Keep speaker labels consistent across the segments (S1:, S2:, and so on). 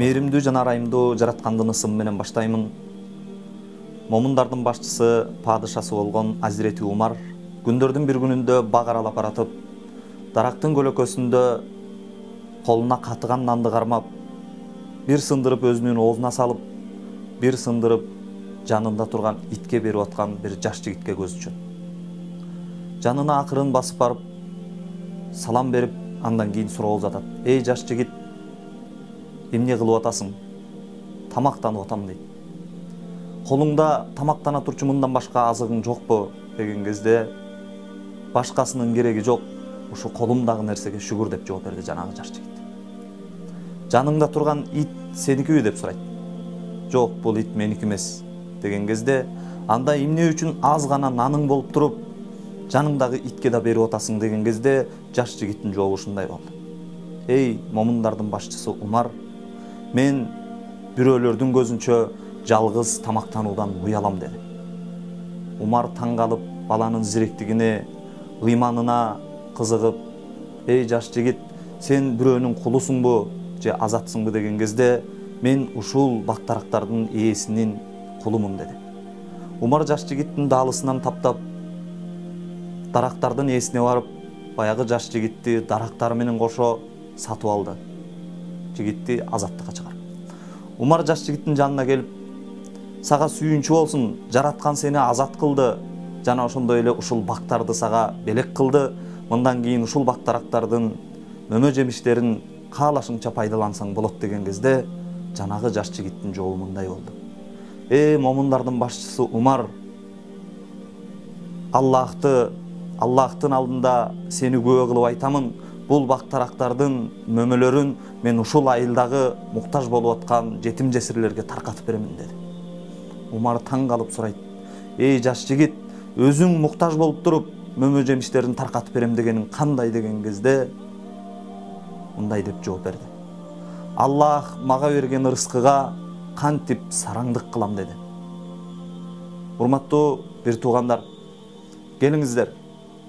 S1: Мээримдүү жана ырайымдуу жараткандын ысымы менен баштаймын. Момундардын башчысы, падышасы болгон Азирети Умар күндөрдүн бир күнүндө бак аралап баратып, дарактын көлөкөсүндө колуна катыган нанды кармап, бир сындырып өзүнүн оозуна салып, бир сындырып жанында турган итке берип аткан бир жаш жигитке көзү түшөт. Жанына акырын басып барып, салам берип, андан кийин суроо узатат. Эй жаш жигит, эмне кылып атасың? Тамактанып атам дейт. Колуңда тамактана турчу мындан башка азыгың жокпу деген кезде, башкасынын кереги жок, ушу колумдагы нерсеге шүгүр деп жооп берди жанагы жаш жигит. Жаныңда турган ит сеникиби деп сурайт. Жок, бул ит меники эмес деген кезде, анда эмне үчүн аз гана наның болуп туруп, жаныңдагы итке да берип атасың деген кезде, жаш жигиттин жообу ушундай болду. Эй, момундардын башчысы Умар, мен бирөөлөрдүн көзүнчө жалгыз тамактануудан уялам деди. Умар таң калып, баланын зиректигине, ыйманына кызыгып, эй жаш жигит, сен бирөөнүн кулусуңбу же азатсыңбы деген кезде, мен ушул бактарактардын ээсинин кулумун деди. Умар жаш жигиттин даалысынан таптап, дарактардын ээсине барып, баягы жаш жигитти дарактары менен кошо сатып алды. Жигитти азаттыкка чыгарып. Умар жаш жигиттин жанына келип, сага сүйүнчү болсун, жараткан сени азат кылды, жана ошондой эле ушул бактарды сага белек кылды. Мындан кийин ушул бактарактардын мөмө жемиштерин каалашыңча пайдалансаң болот деген кезде, жанагы жаш жигиттин жообу мындай болду. Момундардын башчысы Умар, Аллахтын алдында сени күбө кылып айтамын, бул бактарактардын мөмөлөрүн мен ушул айылдагы муктаж болуп аткан жетим жесирлерге таркатып беремин деди. Умар таң калып сурайт. Эй жаш жигит, өзүң муктаж болуп туруп, мөмө жемиштерин таркатып берем дегениң кандай деген кезде, мындай деп жооп берди. Аллах мага берген ырыскыга кантип сараңдык кылам деди. Урматтуу бир туугандар, келиңиздер,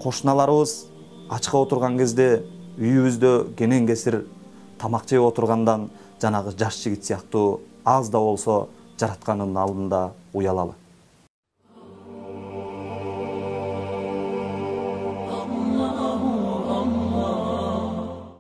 S1: кошуналарыбыз ачка отурган кезде, үйүбүздө кенен кесир тамак жеп отургандан жанагы жаш жигит сыяктуу аз да болсо жаратканын алдында уялалы.